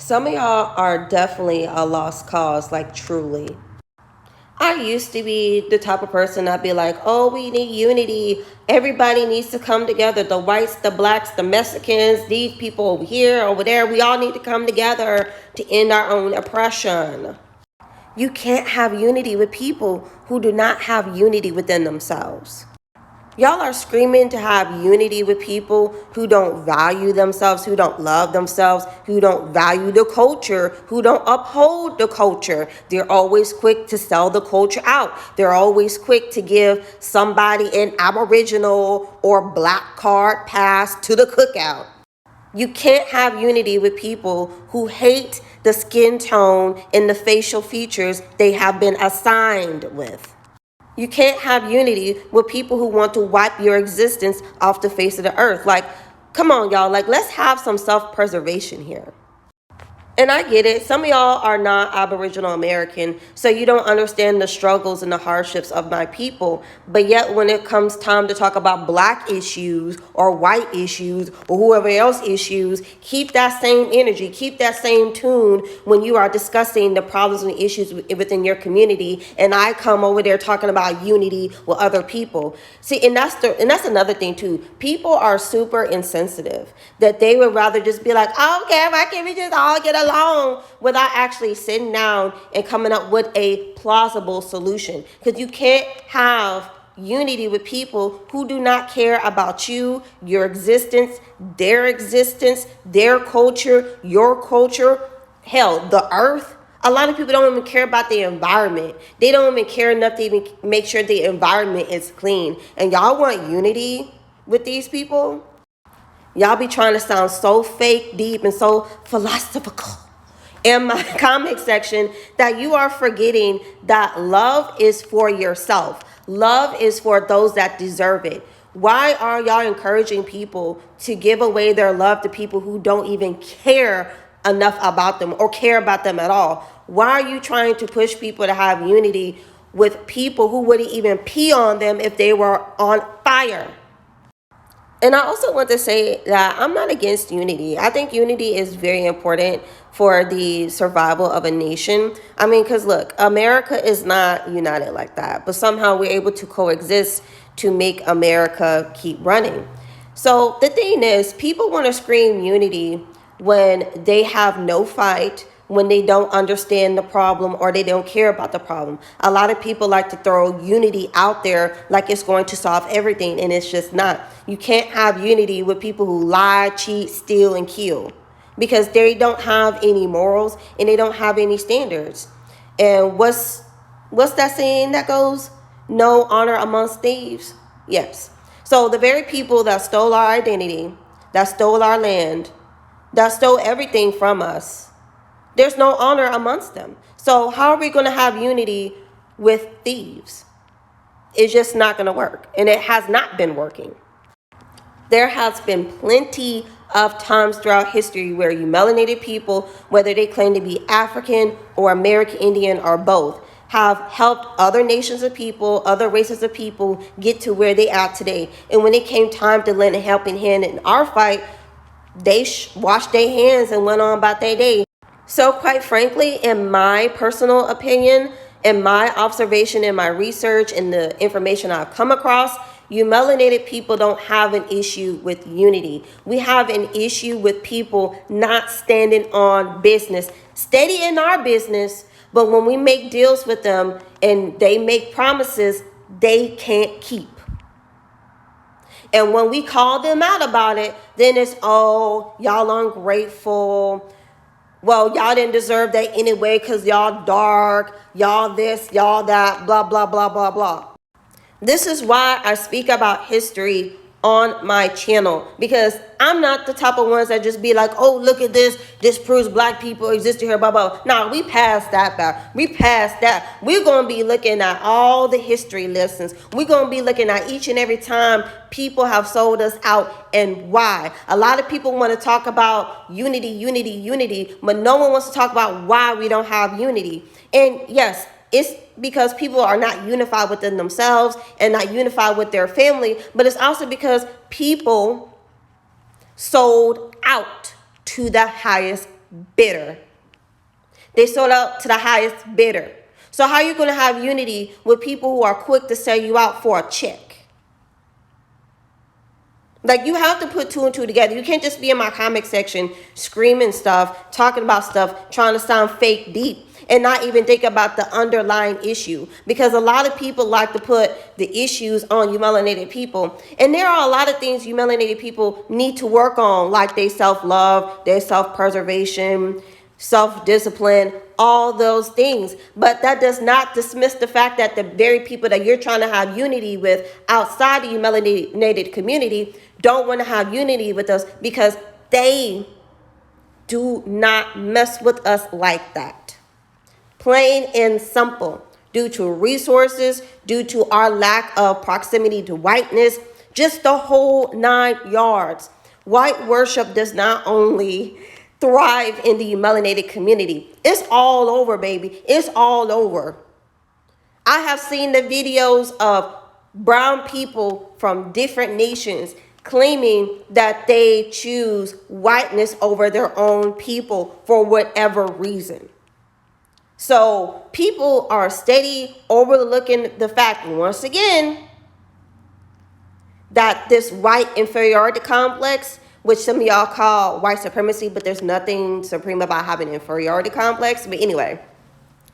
Some of y'all are definitely a lost cause, like truly. I used to be the type of person that'd be like, oh, we need unity. Everybody needs to come together. The whites, the blacks, the Mexicans, these people over here, over there. We all need to come together to end our own oppression. You can't have unity with people who do not have unity within themselves. Y'all are screaming to have unity with people who don't value themselves, who don't love themselves, who don't value the culture, who don't uphold the culture. They're always quick to sell the culture out. They're always quick to give somebody an Aboriginal or black card pass to the cookout. You can't have unity with people who hate the skin tone and the facial features they have been assigned with. You can't have unity with people who want to wipe your existence off the face of the earth. Like, come on, y'all. Like, let's have some self-preservation here. And I get it. Some of y'all are not Aboriginal American, so you don't understand the struggles and the hardships of my people. But yet when it comes time to talk about black issues or white issues or whoever else issues, keep that same energy, keep that same tune when you are discussing the problems and issues within your community. And I come over there talking about unity with other people. See, and that's another thing too. People are super insensitive that they would rather just be like, okay, why can't we just all get along without actually sitting down and coming up with a plausible solution? Because you can't have unity with people who do not care about you, your existence, their culture, your culture, hell, the earth. A lot of people don't even care about the environment. They don't even care enough to even make sure the environment is clean. And y'all want unity with these people? Y'all be trying to sound so fake deep and so philosophical in my comment section that you are forgetting that love is for yourself. Love is for those that deserve it. Why are y'all encouraging people to give away their love to people who don't even care enough about them or care about them at all? Why are you trying to push people to have unity with people who wouldn't even pee on them if they were on fire? And I also want to say that I'm not against unity. I think unity is very important for the survival of a nation. I mean, because look, America is not united like that, but somehow we're able to coexist to make America keep running. So the thing is, people want to scream unity when they have no fight, when they don't understand the problem or they don't care about the problem. A lot of people like to throw unity out there like it's going to solve everything, and it's just not. You can't have unity with people who lie, cheat, steal, and kill because they don't have any morals and they don't have any standards. And what's that saying that goes? No honor amongst thieves? Yes. So the very people that stole our identity, that stole our land, that stole everything from us, there's no honor amongst them. So how are we going to have unity with thieves? It's just not going to work. And it has not been working. There has been plenty of times throughout history where you melanated people, whether they claim to be African or American Indian or both, have helped other nations of people, other races of people get to where they are today. And when it came time to lend a helping hand in our fight, they washed their hands and went on about their day. So quite frankly, in my personal opinion, in my observation, in my research, and the information I've come across, you melanated people don't have an issue with unity. We have an issue with people not standing on business, steady in our business, but when we make deals with them and they make promises, they can't keep. And when we call them out about it, then it's, oh, y'all ungrateful. Well, y'all didn't deserve that anyway because y'all dark, y'all this, y'all that, blah, blah, blah, blah, blah. This is why I speak about history on my channel, because I'm not the type of ones that just be like, oh, look at this. This proves black people existed here, blah, blah. No, we passed that back. We passed that. We're going to be looking at all the history lessons. We're going to be looking at each and every time people have sold us out and why. A lot of people want to talk about unity, unity, unity, but no one wants to talk about why we don't have unity. And yes, it's because people are not unified within themselves and not unified with their family, but it's also because people sold out to the highest bidder. They sold out to the highest bidder. So how are you going to have unity with people who are quick to sell you out for a check? Like, you have to put two and two together. You can't just be in my comic section screaming stuff, talking about stuff, trying to sound fake deep, and not even think about the underlying issue. Because a lot of people like to put the issues on you melanated people. And there are a lot of things you melanated people need to work on, like their self-love, their self-preservation, self-discipline, all those things. But that does not dismiss the fact that the very people that you're trying to have unity with outside of your melanated community don't want to have unity with us, because they do not mess with us like that. Plain and simple. Due to resources, due to our lack of proximity to whiteness, just the whole 9 yards. White worship does not only thrive in the melanated community. It's all over, baby. It's all over. I have seen the videos of brown people from different nations claiming that they choose whiteness over their own people for whatever reason. So people are steady overlooking the fact, once again, that this white inferiority complex, which some of y'all call white supremacy, but there's nothing supreme about having an inferiority complex. But anyway,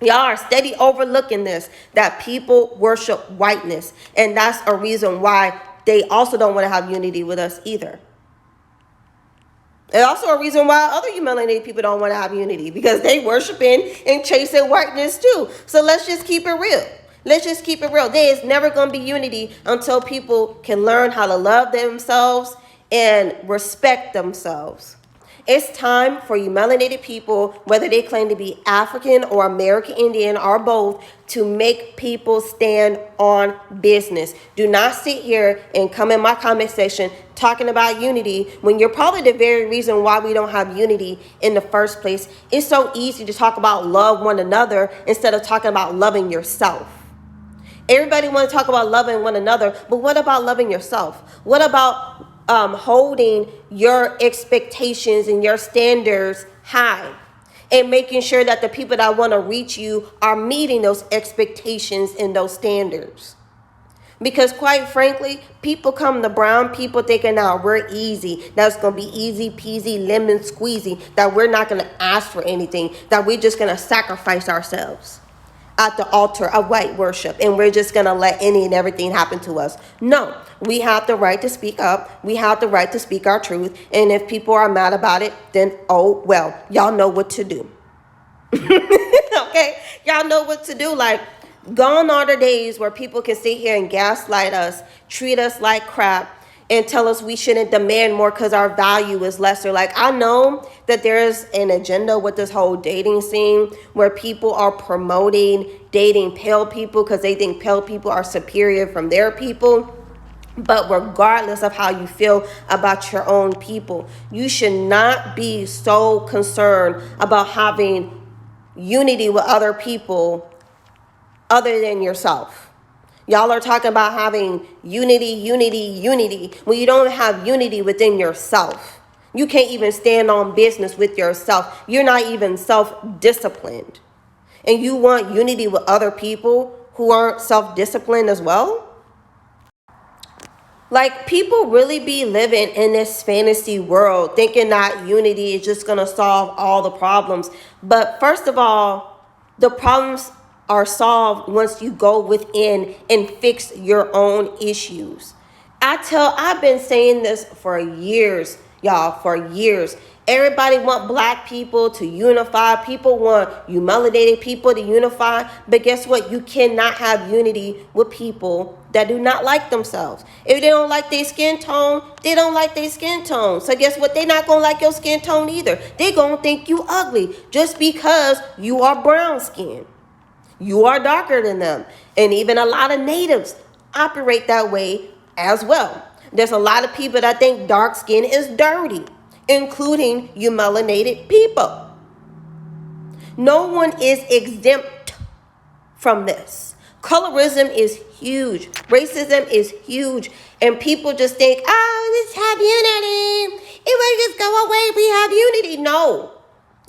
y'all are steady overlooking this, that people worship whiteness. And that's a reason why they also don't want to have unity with us either. And also a reason why other melanated people don't want to have unity, because they worshiping and chasing whiteness too. So let's just keep it real. Let's just keep it real. There is never going to be unity until people can learn how to love themselves and respect themselves. It's time for you melanated people, whether they claim to be African or American Indian or both, to make people stand on business. Do not sit here and come in my comment section talking about unity when you're probably the very reason why we don't have unity in the first place. It's so easy to talk about love one another instead of talking about loving yourself. Everybody want to talk about loving one another, but what about loving yourself? What about holding your expectations and your standards high and making sure that the people that want to reach you are meeting those expectations and those standards? Because quite frankly, people come to brown people thinking, now we're easy. That's going to be easy peasy, lemon squeezy, that we're not going to ask for anything, that we're just going to sacrifice ourselves at the altar of white worship, and we're just going to let any and everything happen to us. No, we have the right to speak up. We have the right to speak our truth. And if people are mad about it, then, oh, well, y'all know what to do. Okay? Y'all know what to do. Like, gone are the days where people can sit here and gaslight us, treat us like crap, and tell us we shouldn't demand more because our value is lesser. Like, I know that there's an agenda with this whole dating scene where people are promoting dating pale people because they think pale people are superior from their people. But regardless of how you feel about your own people, you should not be so concerned about having unity with other people other than yourself. Y'all are talking about having unity, when you don't have unity within yourself. You can't even stand on business with yourself. You're not even self-disciplined. And you want unity with other people who aren't self-disciplined as well? Like, people really be living in this fantasy world thinking that unity is just going to solve all the problems. But first of all, the problems are solved once you go within and fix your own issues. I've been saying this for years, y'all, for years. Everybody want black people to unify. People want you melanated people to unify. But guess what? You cannot have unity with people that do not like themselves. If they don't like their skin tone, they don't like their skin tone. So guess what? They're not going to like your skin tone either. They're going to think you ugly just because you are brown skin. You are darker than them. And even a lot of natives operate that way as well. There's a lot of people that think dark skin is dirty, including you melanated people. No one is exempt from this. Colorism is huge. Racism is huge. And people just think, oh, let's have unity. It will just go away if we have unity. No.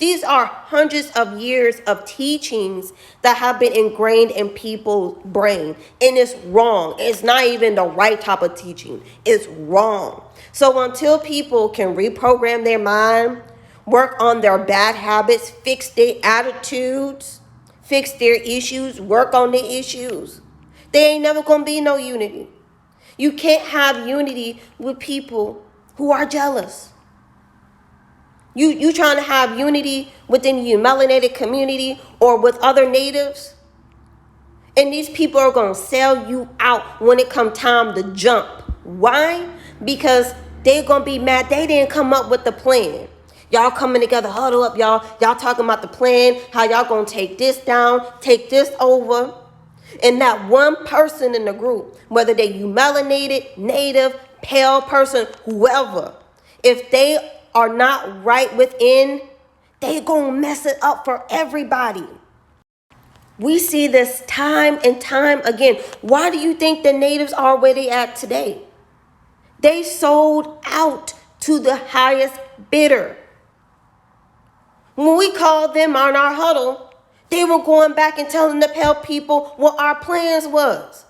These are hundreds of years of teachings that have been ingrained in people's brain. And it's wrong. It's not even the right type of teaching. It's wrong. So until people can reprogram their mind, work on their bad habits, fix their attitudes, fix their issues, work on the issues, there ain't never gonna be no unity. You can't have unity with people who are jealous. You trying to have unity within your melanated community or with other natives, and these people are going to sell you out when it come time to jump. Why? Because they're going to be mad they didn't come up with the plan. Y'all coming together, huddle up, y'all talking about the plan, how y'all going to take this down, take this over. And that one person in the group, whether they you melanated, native, pale person, whoever, if they are not right within, they gonna mess it up for everybody. We see this time and time again. Why do you think the natives are where they at today? They sold out to the highest bidder. When we called them on our huddle, they were going back and telling the pale people what our plans was.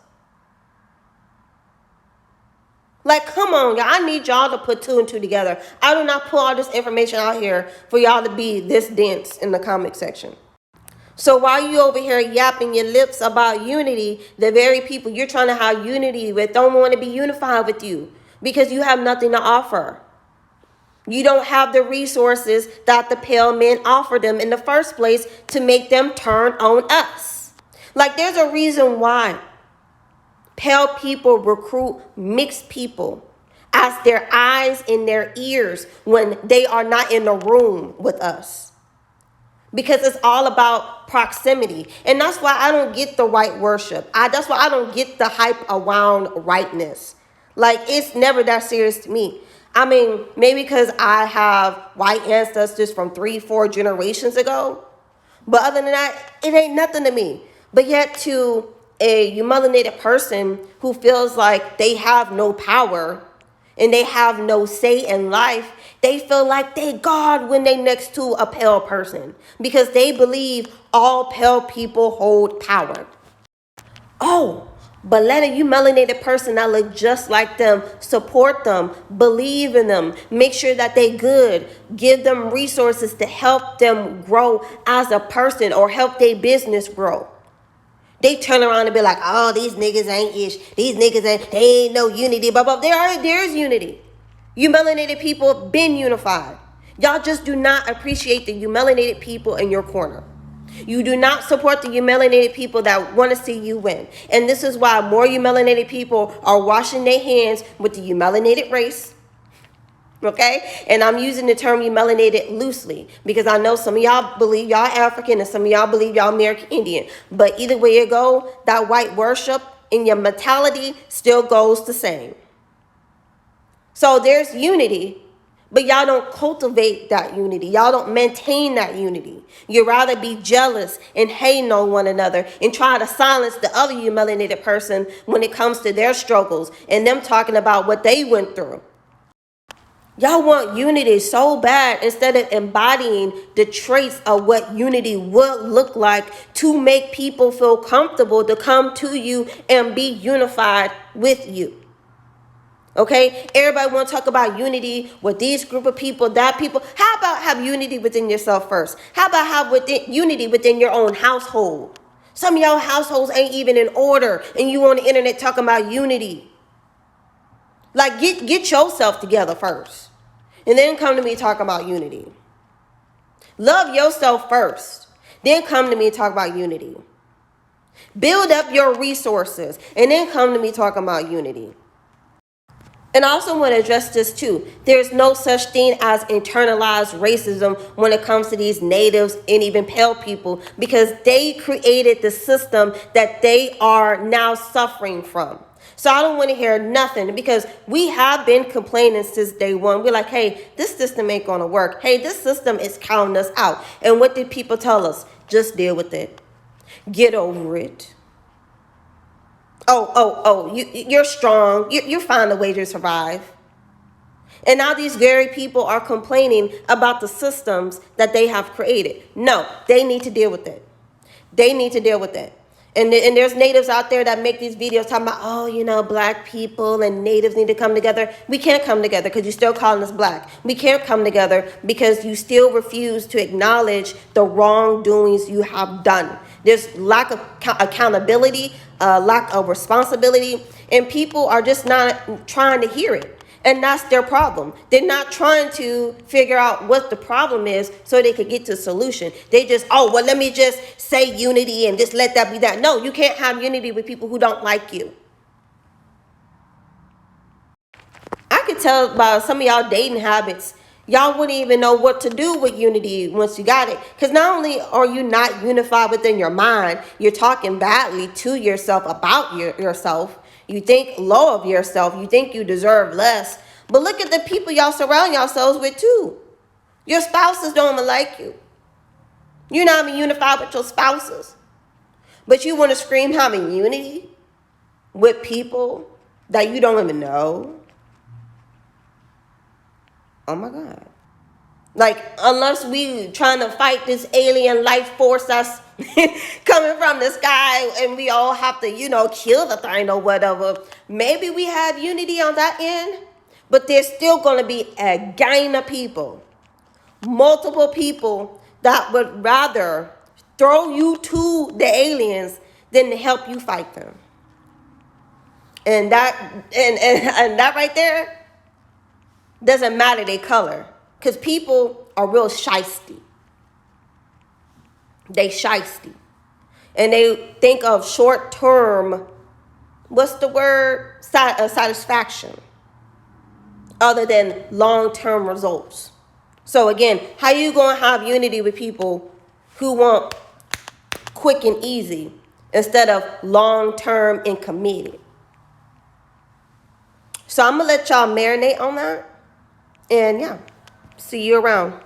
Like, come on, y'all. I need y'all to put two and two together. I do not put all this information out here for y'all to be this dense in the comment section. So while you over here yapping your lips about unity, the very people you're trying to have unity with don't want to be unified with you because you have nothing to offer. You don't have the resources that the pale men offer them in the first place to make them turn on us. Like, there's a reason why pale people recruit mixed people as their eyes and their ears when they are not in the room with us. Because it's all about proximity. And that's why I don't get the right worship. That's why I don't get the hype around rightness. Like, it's never that serious to me. I mean, maybe because I have white ancestors from 3-4 generations ago. But other than that, it ain't nothing to me. But yet to a melanated person who feels like they have no power and they have no say in life, they feel like they God when they next to a pale person because they believe all pale people hold power. Oh, but let a melanated person that look just like them, support them, believe in them, make sure that they good, give them resources to help them grow as a person or help their business grow. They turn around and be like, oh, these niggas ain't ish. These niggas they ain't no unity. But there's unity. You melanated people been unified. Y'all just do not appreciate the melanated people in your corner. You do not support the melanated people that want to see you win. And this is why more melanated people are washing their hands with the melanated race. Okay? And I'm using the term melanated loosely because I know some of y'all believe y'all African and some of y'all believe y'all American Indian. But either way it go, that white worship in your mentality still goes the same. So there's unity, but y'all don't cultivate that unity. Y'all don't maintain that unity. You rather be jealous and hating on one another and try to silence the other melanated person when it comes to their struggles and them talking about what they went through. Y'all want unity so bad instead of embodying the traits of what unity would look like to make people feel comfortable to come to you and be unified with you. Okay? Everybody want to talk about unity with these group of people, that people. How about have unity within yourself first? How about have unity within your own household? Some of y'all households ain't even in order and you on the internet talking about unity. Like, get yourself together first. And then come to me talking about unity. Love yourself first. Then come to me talk about unity. Build up your resources. And then come to me talking about unity. And I also want to address this too. There's no such thing as internalized racism when it comes to these natives and even pale people because they created the system that they are now suffering from. So I don't want to hear nothing because we have been complaining since day one. We're like, hey, this system ain't going to work. Hey, this system is counting us out. And what did people tell us? Just deal with it. Get over it. You're strong. You find a way to survive. And now these very people are complaining about the systems that they have created. No, they need to deal with it. They need to deal with it. And there's natives out there that make these videos talking about, oh, you know, black people and natives need to come together. We can't come together because you're still calling us black. We can't come together because you still refuse to acknowledge the wrongdoings you have done. There's lack of accountability, lack of responsibility, and people are just not trying to hear it. And that's their problem. They're not trying to figure out what the problem is so they could get to a solution. They just, oh, well, let me just say unity and just let that be that. No, you can't have unity with people who don't like you. I could tell by some of y'all dating habits, y'all wouldn't even know what to do with unity once you got it. Because not only are you not unified within your mind, you're talking badly to yourself about yourself. You think low of yourself. You think you deserve less. But look at the people y'all surround yourselves with too. Your spouses don't even like you. You're not even unified with your spouses. But you want to scream having unity with people that you don't even know. Oh my God. Like, unless we trying to fight this alien life force that's coming from the sky and we all have to, you know, kill the thing or whatever, maybe we have unity on that end, but there's still going to be a gang of people, multiple people that would rather throw you to the aliens than to help you fight them. And that right there doesn't matter their color. Because people are real shiesty. They shiesty. And they think of short-term, what's the word? Satisfaction. Other than long-term results. So again, how you going to have unity with people who want quick and easy instead of long-term and committed? So I'm going to let y'all marinate on that. And yeah. See you around.